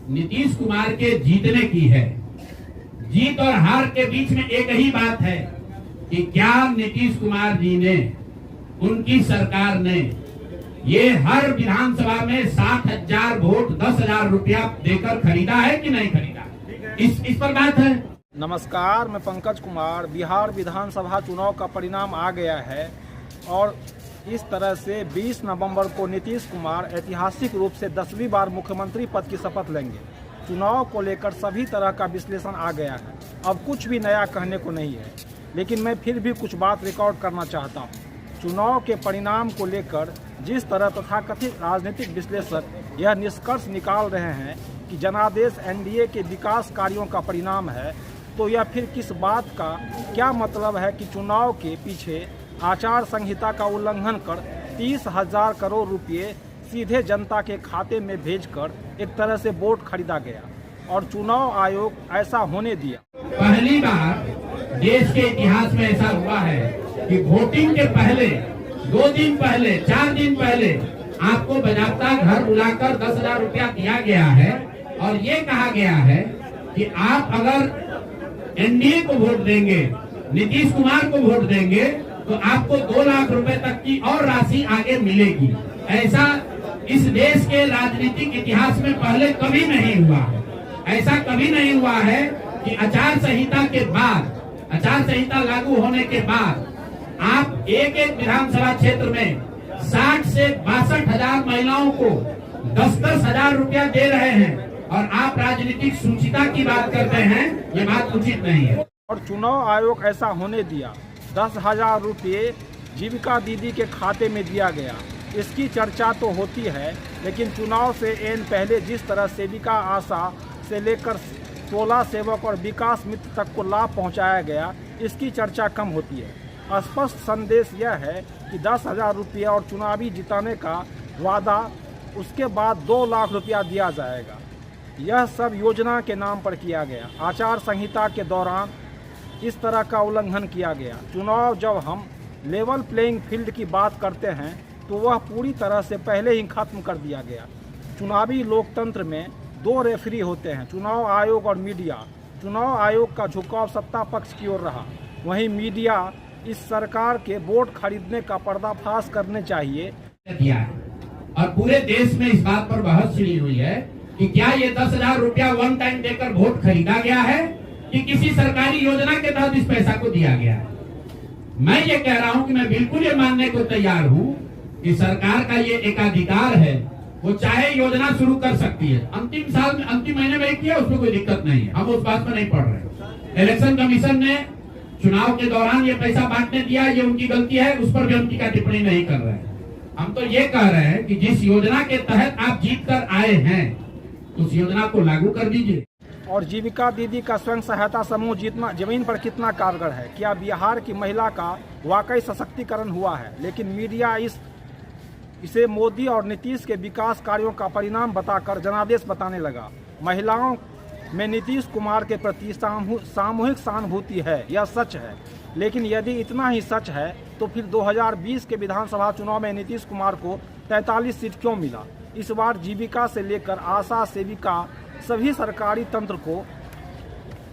नीतीश कुमार के जीतने की है। जीत और हार के बीच में एक ही बात है कि क्या नीतीश कुमार जी ने, उनकी सरकार ने ये हर विधानसभा में 7,000 वोट 10,000 रुपया देकर खरीदा है कि नहीं खरीदा, इस पर बात है। नमस्कार, मैं पंकज कुमार। बिहार विधानसभा चुनाव का परिणाम आ गया है और इस तरह से 20 नवंबर को नीतीश कुमार ऐतिहासिक रूप से 10वीं बार मुख्यमंत्री पद की शपथ लेंगे। चुनाव को लेकर सभी तरह का विश्लेषण आ गया है। अब कुछ भी नया कहने को नहीं है, लेकिन मैं फिर भी कुछ बात रिकॉर्ड करना चाहता हूँ। चुनाव के परिणाम को लेकर जिस तरह तथाकथित राजनीतिक विश्लेषक यह निष्कर्ष निकाल रहे हैं कि जनादेश एनडीए के विकास कार्यों का परिणाम है, तो यह फिर किस बात का क्या मतलब है कि चुनाव के पीछे आचार संहिता का उल्लंघन कर 30,000 करोड़ रुपए सीधे जनता के खाते में भेजकर एक तरह से वोट खरीदा गया और चुनाव आयोग ऐसा होने दिया। पहली बार देश के इतिहास में ऐसा हुआ है कि वोटिंग के पहले 2 दिन पहले 4 दिन पहले आपको बाकायदा घर बुलाकर 10,000 रुपया दिया गया है और ये कहा गया है कि आप अगर एनडीए को वोट देंगे, नीतीश कुमार को वोट देंगे, तो आपको 2 लाख रुपए तक की और राशि आगे मिलेगी। ऐसा इस देश के राजनीतिक इतिहास में पहले कभी नहीं हुआ है। ऐसा कभी नहीं हुआ है कि आचार संहिता के बाद, आचार संहिता लागू होने के बाद आप एक विधानसभा क्षेत्र में 60 से 62,000 महिलाओं को 10-10 हजार रुपया दे रहे हैं और आप राजनीतिक सुचिता की बात करते हैं। ये बात उचित नहीं है। और चुनाव आयोग ऐसा होने दिया। 10,000 रुपये जीविका दीदी के खाते में दिया गया। इसकी चर्चा तो होती है, लेकिन चुनाव से एन पहले जिस तरह सेविका आशा से लेकर 16 सेवक और विकास मित्र तक को लाभ पहुंचाया गया, इसकी चर्चा कम होती है। स्पष्ट संदेश यह है कि 10,000 रुपया और चुनावी जिताने का वादा, उसके बाद 2 लाख रुपया दिया जाएगा। यह सब योजना के नाम पर किया गया। आचार संहिता के दौरान इस तरह का उल्लंघन किया गया। चुनाव जब हम लेवल प्लेइंग फील्ड की बात करते हैं तो वह पूरी तरह से पहले ही खत्म कर दिया गया। चुनावी लोकतंत्र में 2 रेफरी होते हैं, चुनाव आयोग और मीडिया। चुनाव आयोग का झुकाव सत्ता पक्ष की ओर रहा, वहीं मीडिया इस सरकार के वोट खरीदने का पर्दाफाश करने चाहिए किया है। और पूरे देश में इस बात पर बहस छिड़ी हुई है कि क्या ये 10,000 रुपया वन टाइम देकर वोट खरीदा गया है कि किसी सरकारी योजना के तहत इस पैसा को दिया गया है। मैं ये कह रहा हूं कि मैं बिल्कुल ये मानने को तैयार हूं कि सरकार का ये एकाधिकार है, वो चाहे योजना शुरू कर सकती है। अंतिम साल में, अंतिम महीने में किया, उसमें कोई दिक्कत नहीं है, हम उस बात पर नहीं पड़ रहे। इलेक्शन कमीशन ने चुनाव के दौरान ये पैसा बांटने दिया, ये उनकी गलती है, उस पर भी हम टीका टिप्पणी नहीं कर रहे हैं। हम तो ये कह रहे हैं कि जिस योजना के तहत आप जीत कर आए हैं, उस योजना को लागू कर दीजिए। और जीविका दीदी का स्वयं सहायता समूह जीतना जमीन पर कितना कारगर है? क्या बिहार की महिला का वाकई सशक्तिकरण हुआ है? लेकिन मीडिया इसे मोदी और नीतीश के विकास कार्यों का परिणाम बताकर जनादेश बताने लगा। महिलाओं में नीतीश कुमार के प्रति सामूहिक सहानुभूति है, यह सच है। लेकिन यदि इतना ही सच है तो फिर 2020 के विधानसभा चुनाव में नीतीश कुमार को 43 सीट क्यों मिला? इस बार जीविका से लेकर आशा सेविका सभी सरकारी तंत्र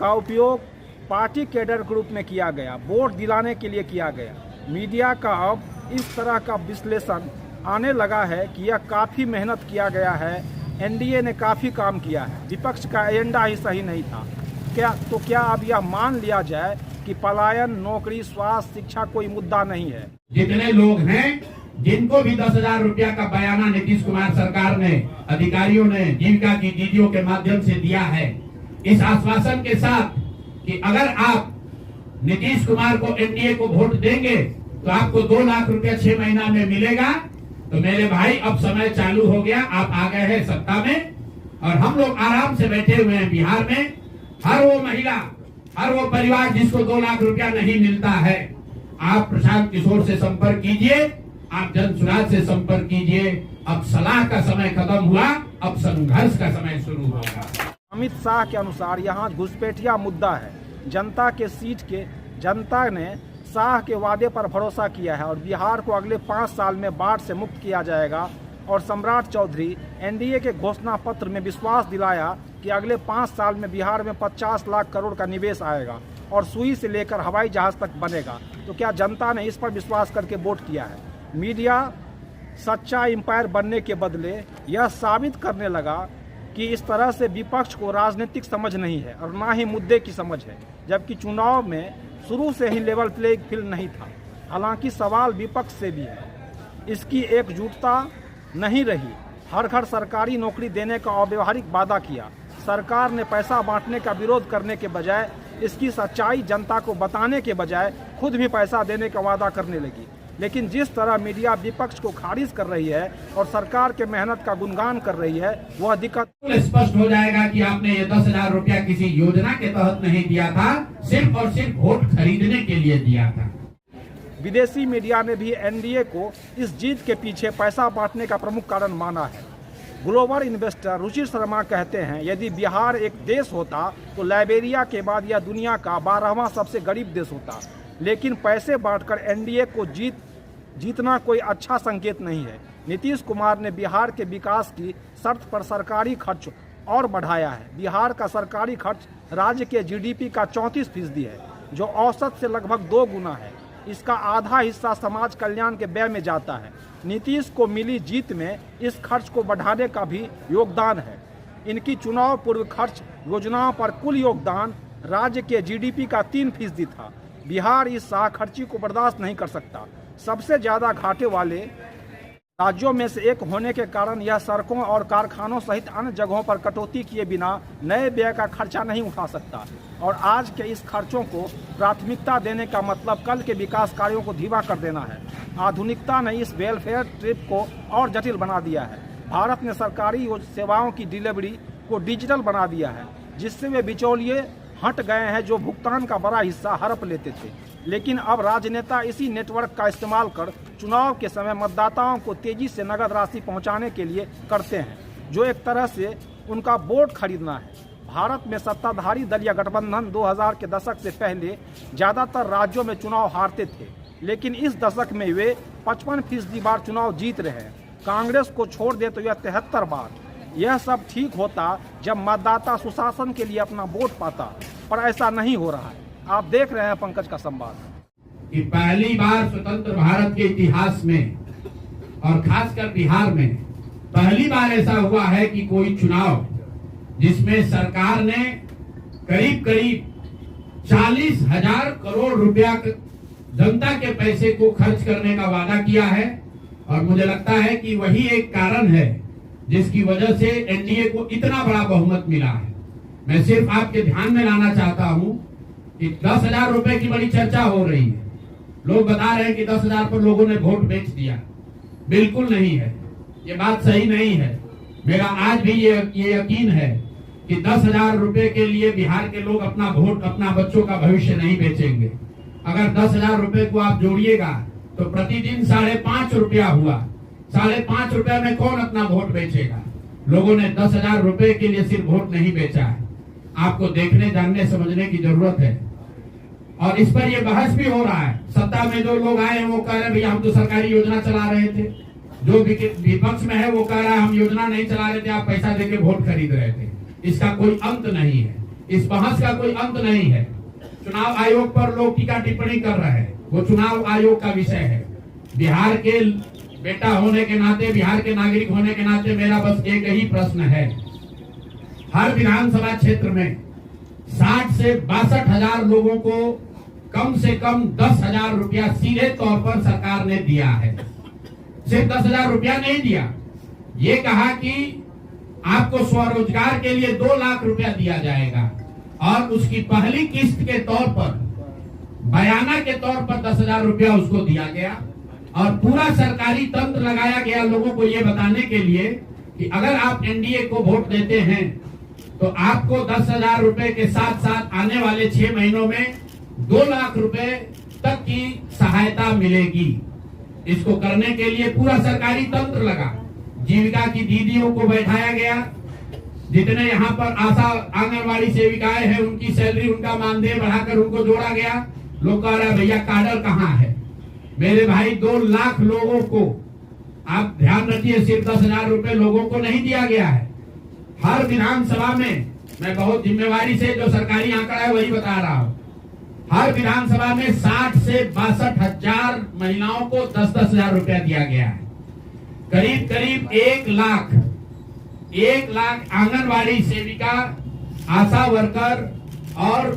का उपयोग पार्टी कैडर ग्रुप में किया गया, वोट दिलाने के लिए किया गया। मीडिया का अब इस तरह का विश्लेषण आने लगा है कि यह काफ़ी मेहनत किया गया है, एनडीए ने काफ़ी काम किया है, विपक्ष का एजेंडा ही सही नहीं था। क्या अब यह मान लिया जाए कि पलायन, नौकरी, स्वास्थ्य, शिक्षा कोई मुद्दा नहीं है? जितने लोग हैं जिनको भी 10,000 रुपया का बयाना नीतीश कुमार सरकार ने, अधिकारियों ने जीविका की दीदियों के माध्यम से दिया है, इस आश्वासन के साथ कि अगर आप नीतीश कुमार को, एनडीए को वोट देंगे तो आपको 2 लाख रुपया 6 महीना में मिलेगा, तो मेरे भाई अब समय चालू हो गया। आप आ गए हैं सत्ता में और हम लोग आराम से बैठे हुए हैं बिहार में। हर वो महिला, हर वो परिवार जिसको 2 लाख रुपया नहीं मिलता है, आप प्रशांत किशोर से संपर्क कीजिए, आप जन सुराज से संपर्क कीजिए। अब सलाह का समय खत्म हुआ, अब संघर्ष का समय शुरू होगा। अमित शाह के अनुसार यहाँ घुसपैठिया मुद्दा है। जनता के सीट के जनता ने शाह के वादे पर भरोसा किया है और बिहार को अगले 5 साल में बाढ़ से मुक्त किया जाएगा और सम्राट चौधरी एनडीए के घोषणा पत्र में विश्वास दिलाया कि अगले 5 साल में बिहार में 50 लाख करोड़ का निवेश आएगा और सुई से लेकर हवाई जहाज तक बनेगा, तो क्या जनता ने इस पर विश्वास करके वोट किया है? मीडिया सच्चा एम्पायर बनने के बदले यह साबित करने लगा कि इस तरह से विपक्ष को राजनीतिक समझ नहीं है और ना ही मुद्दे की समझ है, जबकि चुनाव में शुरू से ही लेवल प्लेइंग फील्ड नहीं था। हालांकि सवाल विपक्ष से भी है, इसकी एकजुटता नहीं रही। हर घर सरकारी नौकरी देने का अव्यावहारिक वादा किया। सरकार ने पैसा बांटने का विरोध करने के बजाय इसकी सच्चाई जनता को बताने के बजाय खुद भी पैसा देने का वादा करने लगी। लेकिन जिस तरह मीडिया विपक्ष को खारिज कर रही है और सरकार के मेहनत का गुणगान कर रही है, वह दिक्कत स्पष्ट हो जाएगा कि आपने ये 10,000 रुपया किसी योजना के तहत नहीं दिया था, सिर्फ और सिर्फ वोट खरीदने के लिए दिया था। विदेशी मीडिया ने भी एनडीए को इस जीत के पीछे पैसा बांटने का प्रमुख कारण माना है। ग्लोबल इन्वेस्टर रुचिर शर्मा कहते हैं, यदि बिहार एक देश होता तो लाइबेरिया के बाद यह दुनिया का 12वां सबसे गरीब देश होता। लेकिन पैसे बांटकर एनडीए को जीतना कोई अच्छा संकेत नहीं है। नीतीश कुमार ने बिहार के विकास की शर्त पर सरकारी खर्च और बढ़ाया है। बिहार का सरकारी खर्च राज्य के जीडीपी का 34% है, जो औसत से लगभग 2 गुना है। इसका आधा हिस्सा समाज कल्याण के व्यय में जाता है। नीतीश को मिली जीत में इस खर्च को बढ़ाने का भी योगदान है। इनकी चुनाव पूर्व खर्च योजनाओं पर कुल योगदान राज्य के जीडीपी का 3% था। बिहार इस शाहखर्ची को बर्दाश्त नहीं कर सकता। सबसे ज्यादा घाटे वाले राज्यों में से एक होने के कारण यह सड़कों और कारखानों सहित अन्य जगहों पर कटौती किए बिना नए व्यय का खर्चा नहीं उठा सकता। और आज के इस खर्चों को प्राथमिकता देने का मतलब कल के विकास कार्यों को धीमा कर देना है। आधुनिकता ने इस वेलफेयर ट्रिप को और जटिल बना दिया है। भारत ने सरकारी सेवाओं की डिलीवरी को डिजिटल बना दिया है, जिससे वे बिचौलिए हट गए हैं जो भुगतान का बड़ा हिस्सा हड़प लेते थे। लेकिन अब राजनेता इसी नेटवर्क का इस्तेमाल कर चुनाव के समय मतदाताओं को तेजी से नगद राशि पहुंचाने के लिए करते हैं, जो एक तरह से उनका वोट खरीदना है। भारत में सत्ताधारी दलीय गठबंधन 2000 के दशक से पहले ज्यादातर राज्यों में चुनाव हारते थे, लेकिन इस दशक में वे 55% बार चुनाव जीत रहे हैं। कांग्रेस को छोड़ दे तो यह 73 बार। यह सब ठीक होता जब मतदाता सुशासन के लिए अपना वोट पाता, पर ऐसा नहीं हो रहा है। आप देख रहे हैं पंकज का संवाद कि पहली बार स्वतंत्र भारत के इतिहास में और खासकर बिहार में पहली बार ऐसा हुआ है कि कोई चुनाव जिसमें सरकार ने करीब 40,000 करोड़ रुपया जनता के पैसे को खर्च करने का वादा किया है। और मुझे लगता है कि वही एक कारण है जिसकी वजह से एनडीए को इतना बड़ा बहुमत मिला है। मैं सिर्फ आपके ध्यान में लाना चाहता हूं कि 10,000 रुपए की बड़ी चर्चा हो रही है। लोग बता रहे हैं कि 10,000 पर लोगों ने वोट बेच दिया। बिल्कुल नहीं है, ये बात सही नहीं है। मेरा आज भी ये यकीन है कि 10,000 रुपए के लिए बिहार के लोग अपना वोट, अपना बच्चों का भविष्य नहीं बेचेंगे। अगर 10,000 रुपए को आप जोड़िएगा तो प्रतिदिन 5.5 रुपया हुआ। 5.5 रुपया में कौन अपना वोट बेचेगा? लोगों ने 10,000 रुपए के लिए सिर्फ वोट नहीं बेचा है। आपको देखने, जानने, समझने की जरूरत है। और इस पर यह बहस भी हो रहा है। सत्ता में जो लोग आए हैं वो कह रहे हैं भैया हम तो सरकारी योजना चला रहे थे। जो विपक्ष में है वो कह रहा है हम योजना नहीं चला रहे थे, आप पैसा देके वोट खरीद रहे थे। इसका कोई अंत नहीं है, इस बहस का कोई अंत नहीं है। चुनाव आयोग पर लोग टीका टिप्पणी कर रहे हैं, वो चुनाव आयोग का विषय है। बिहार के बेटा होने के नाते, बिहार के नागरिक होने के नाते मेरा बस एक ही प्रश्न है। हर विधानसभा क्षेत्र में 60 से 62,000 लोगों को कम से कम 10,000 रुपया सीधे तौर पर सरकार ने दिया है। सिर्फ 10,000 रुपया नहीं दिया, ये कहा कि आपको स्वरोजगार के लिए 2 लाख रुपया दिया जाएगा और उसकी पहली किस्त के तौर पर, बयाना के तौर पर 10,000 रुपया उसको दिया गया। और पूरा सरकारी तंत्र लगाया गया लोगों को ये बताने के लिए कि अगर आप एनडीए को वोट देते हैं तो आपको 10,000 रुपए के साथ साथ आने वाले 6 महीनों में 2 लाख रुपए तक की सहायता मिलेगी। इसको करने के लिए पूरा सरकारी तंत्र लगा। जीविका की दीदियों को बैठाया गया, जितने यहाँ पर आशा आंगनवाड़ी सेविकाएं हैं उनकी सैलरी, उनका मानदेय बढ़ाकर उनको जोड़ा गया। लोग कह रहे भैया काडर कहाँ है? मेरे भाई 2 लाख लोगों को आप ध्यान रखिए, सिर्फ 10,000 रुपए लोगों को नहीं दिया गया है। हर विधानसभा में, मैं बहुत जिम्मेवारी से जो सरकारी आंकड़ा है वही बता रहा हूं, हर विधानसभा में 60 से 62,000 महिलाओं को 10-10 हजार रुपया दिया गया है। करीब करीब 1 लाख आंगनवाड़ी सेविका, आशा वर्कर और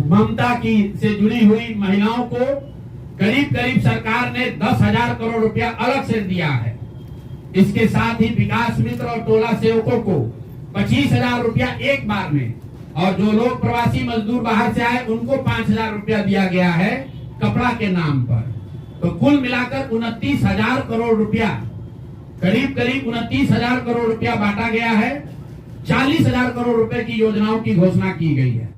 ममता की से जुड़ी हुई महिलाओं को करीब करीब सरकार ने 10,000 करोड़ रुपया अलग से दिया है। इसके साथ ही विकास मित्र और टोला सेवकों को 25,000 रुपया एक बार में, और जो लोग प्रवासी मजदूर बाहर से आए उनको 5,000 रुपया दिया गया है कपड़ा के नाम पर। तो कुल मिलाकर 29,000 करोड़ रुपया, करीब करीब 29,000 करोड़ रुपया बांटा गया है। 40,000 करोड़ रुपए की योजनाओं की घोषणा की गई है।